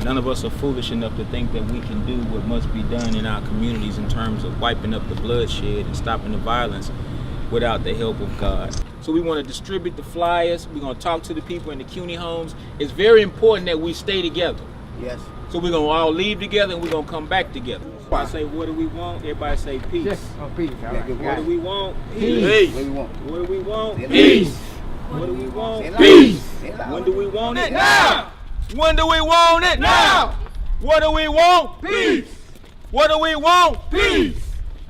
None of us are foolish enough to think that we can do what must be done in our communities in terms of wiping up the bloodshed and stopping the violence without the help of God. So we want to distribute the flyers. We're going to talk to the people in the CUNY homes. It's very important that we stay together. Yes. So we're going to all leave together and we're going to come back together. I say, what do we want? Everybody say peace. Yes. Oh, peace. All right. What do we want? Peace. Peace. What do we want? Peace. What do we want? Peace. When do we want it? Now! When do we want it? Now! What do we want? Peace! What do we want? Peace!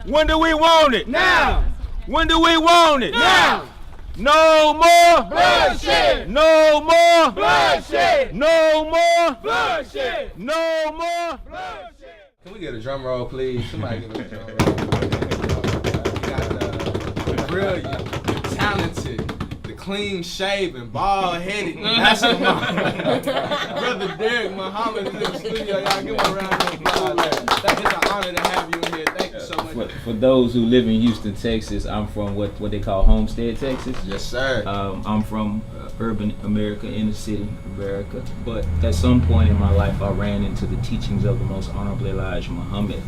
When do we want it? Now! When do we want it? Now! No more bloodshed! No more bloodshed! No more bloodshed! No more bloodshed! Can we get a drum roll, please? Somebody give us a drum roll. We got the brilliant, the talented, the clean-shaven, bald-headed basketball brother Deric Muhammad is in the studio. Y'all give him a round of applause. That is an honor to have you in here. Thank you so much. For those who live in Houston, Texas, I'm from what they call Homestead, Texas. Yes, sir. I'm from urban America, inner city America. But at some point in my life, I ran into the teachings of the most honorable Elijah Muhammad,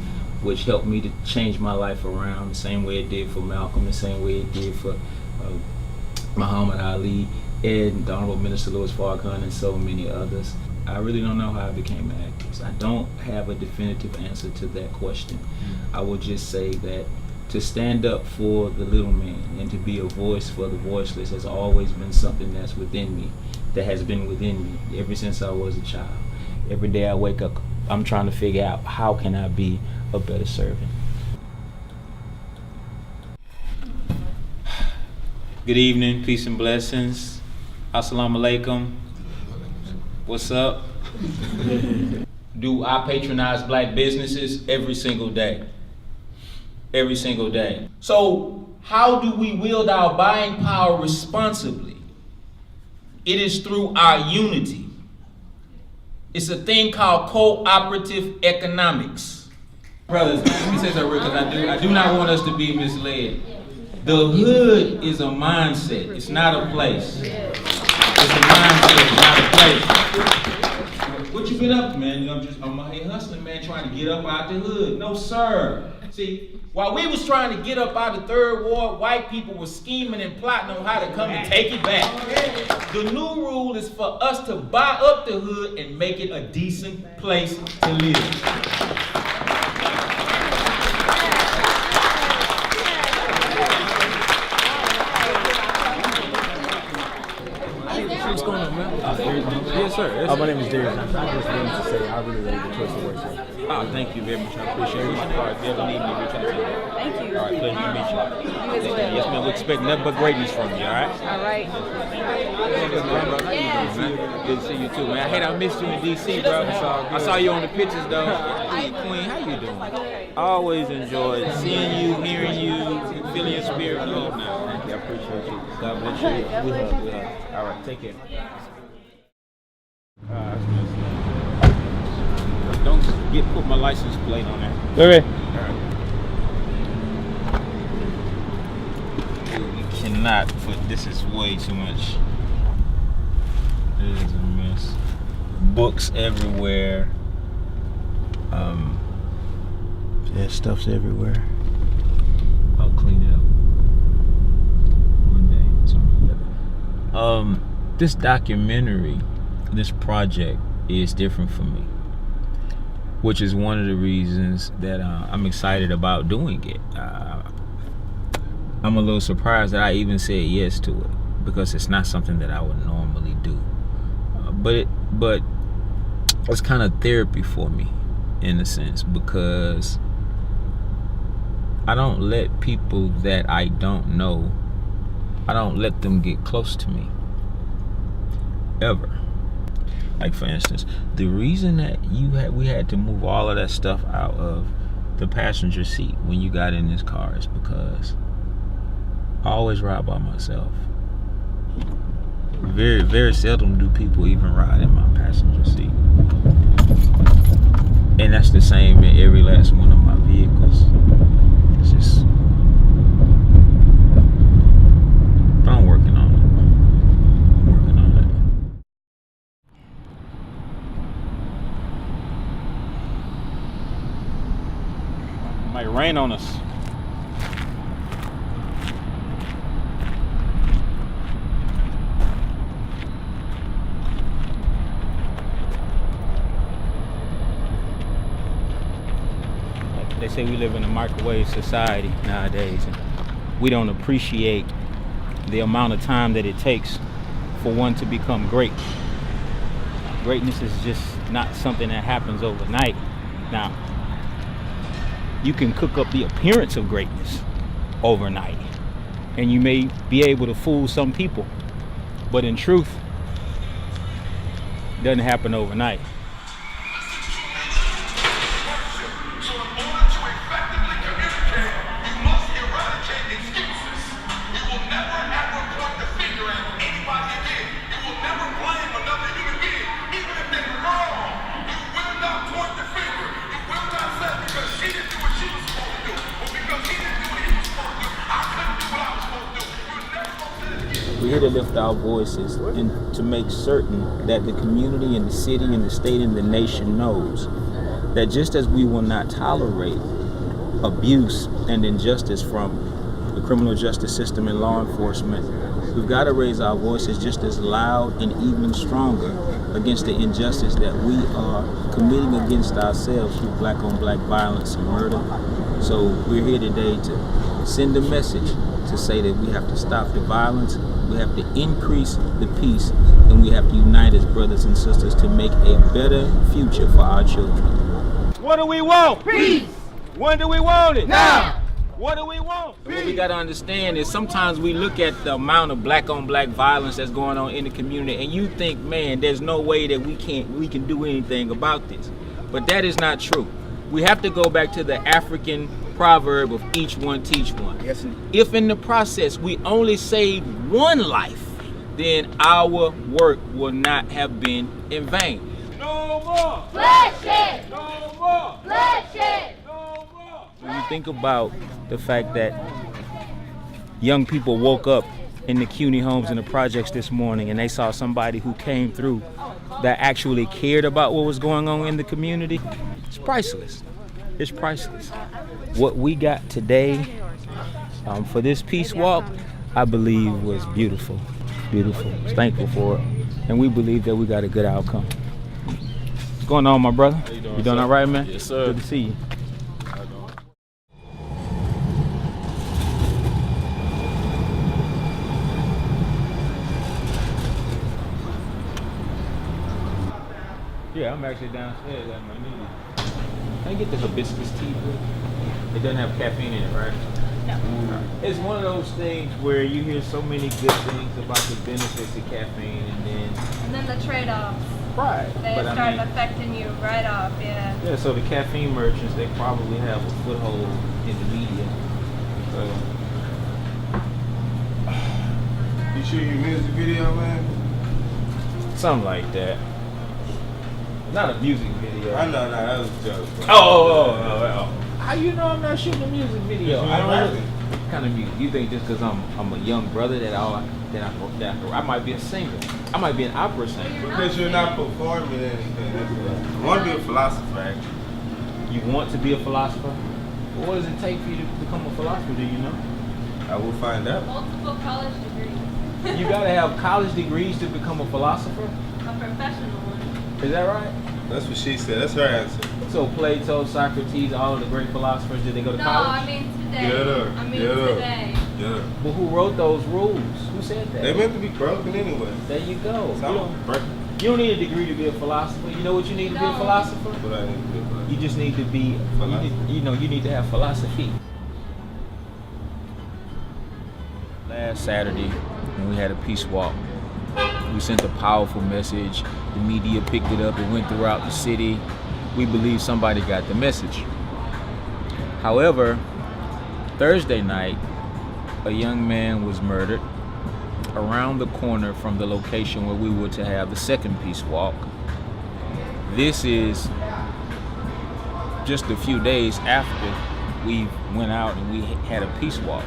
which helped me to change my life around the same way it did for Malcolm, the same way it did for Muhammad Ali, and the Honorable Minister Louis Farrakhan, and so many others. I really don't know how I became an activist. I don't have a definitive answer to that question. I will just say that to stand up for the little man and to be a voice for the voiceless has always been something that's within me, that has been within me ever since I was a child. Every day I wake up, I'm trying to figure out how can I be a better servant. Good evening, peace and blessings. Assalamu alaikum. What's up? Do I patronize black businesses? Every single day. Every single day. So how do we wield our buying power responsibly? It is through our unity. It's a thing called cooperative economics. Brothers, let me say something real, because I do not want us to be misled. The hood is a mindset. It's not a place. It's a mindset, not a place. What you been up to, man? I'm out here hustling, man, trying to get up out the hood. No, sir. See, while we was trying to get up out of Third Ward, white people were scheming and plotting on how to come and take it back. The new rule is for us to buy up the hood and make it a decent place to live. What's going on, man? Yes, sir. My name is Deric. I just wanted to say I really like the choice of words here. Oh, thank you very much. I appreciate it. If you ever need me, reach out to you. Thank you. All right, pleasure to meet you. You as well. Yes, man. We expect nothing but greatness from you, all right? All right. Good to see you too, man. I hate I missed you in D.C., bro. I saw you on the pictures, though. Hey, Queen, how you doing? I always enjoyed seeing you, hearing you, feeling your spirit. Oh, now. Thank you. I appreciate you. God bless you. We hug. All right, take care. Don't put my license plate on there. Okay. You cannot put, this is way too much. It is a mess. Books everywhere. Yeah, stuff's everywhere. I'll clean it up one day. This documentary, this project is different for me, which is one of the reasons that I'm excited about doing it. I'm a little surprised that I even said yes to it, because it's not something that I would normally do. But it's kind of therapy for me, in a sense, because I don't let people that I don't know, I don't let them get close to me, ever. Like, for instance, the reason that we had to move all of that stuff out of the passenger seat when you got in this car is because I always ride by myself. Very, very seldom do people even ride in my passenger seat. And that's the same in every last one of my vehicles. It's just, rain on us. They say we live in a microwave society nowadays, and we don't appreciate the amount of time that it takes for one to become great. Greatness is just not something that happens overnight. Now, you can cook up the appearance of greatness overnight, and you may be able to fool some people, but in truth, it doesn't happen overnight. We're here to lift our voices and to make certain that the community and the city and the state and the nation knows that just as we will not tolerate abuse and injustice from the criminal justice system and law enforcement, we've got to raise our voices just as loud and even stronger against the injustice that we are committing against ourselves through black on black violence and murder. So we're here today to send a message to say that we have to stop the violence, we have to increase the peace, and we have to unite as brothers and sisters to make a better future for our children. What do we want? Peace! When do we want it? Now! What do we want? What we got to understand is sometimes we look at the amount of black on black violence that's going on in the community, and you think, man, there's no way that we can do anything about this. But that is not true. We have to go back to the African proverb of each one teach one. Yes, if in the process we only save one life, then our work will not have been in vain. No more Bloodshed! No more Bloodshed! No more. When you think about the fact that young people woke up in the CUNY homes and the projects this morning and they saw somebody who came through that actually cared about what was going on in the community, it's priceless. It's priceless. What we got today for this peace walk, I believe was beautiful. Beautiful. I was thankful for it. And we believe that we got a good outcome. What's going on, my brother? How you doing, doing sir? all right, man? Yes, sir. Good to see you. How you doing? Yeah, I'm actually downstairs at my meeting. Can I get the hibiscus tea, please? It doesn't have caffeine in it, right? No. It's one of those things where you hear so many good things about the benefits of caffeine, And then the trade-offs, right. they But start I mean, affecting you right off, yeah. yeah, so the caffeine merchants, they probably have a foothold in the media. So, You shoot your music video, man? something like that. Not a music video. I know, that was a joke. Bro. Oh. How you know I'm not shooting a music video? You I don't rapping. know what kind of music. You think just because I'm a young brother that I might be a singer. I might be an opera singer. Because you're not performing anything. That's what I want to be a philosopher, actually. You want to be a philosopher? Well, what does it take for you to become a philosopher? Do you know? I will find out. Multiple college degrees. You gotta have college degrees to become a philosopher. A professional one. Is that right? That's what she said. That's her answer. So Plato, Socrates, all of the great philosophers, did they go to No, college? I mean today. Get her. I mean Get her. today. Yeah. Well, who wrote those rules? Who said that? They meant to be broken anyway. There you go. So You don't need a degree to be a philosopher. You know what you need to be a No. philosopher? What I need to do. Bro. You just need to be, you need to have philosophy. Last Saturday, when we had a peace walk, we sent a powerful message. The media picked it up and went throughout the city. We believe somebody got the message. However, Thursday night, a young man was murdered around the corner from the location where we were to have the second peace walk. This is just a few days after we went out and we had a peace walk.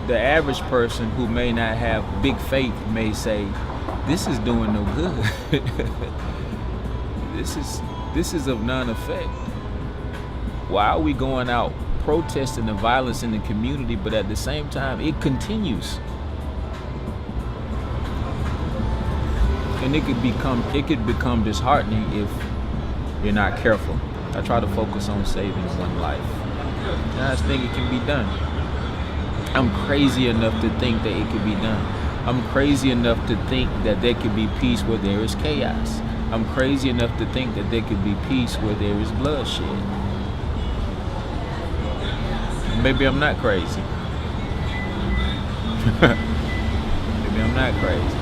The average person who may not have big faith may say, this is doing no good. this is of none effect. Why are we going out protesting the violence in the community, but at the same time it continues? And it could become disheartening if you're not careful. I try to focus on saving one life. And I just think it can be done. I'm crazy enough to think that it could be done. I'm crazy enough to think that there could be peace where there is chaos. I'm crazy enough to think that there could be peace where there is bloodshed. Maybe I'm not crazy. Maybe I'm not crazy.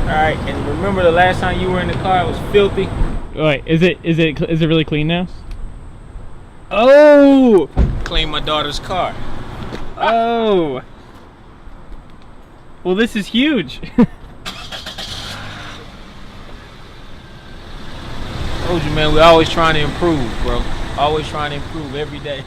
All right, and remember the last time you were in the car, it was filthy. Wait, is it really clean now? Oh! Clean my daughter's car. Oh! Well, this is huge. Told you, man, we're always trying to improve, bro. Always trying to improve every day.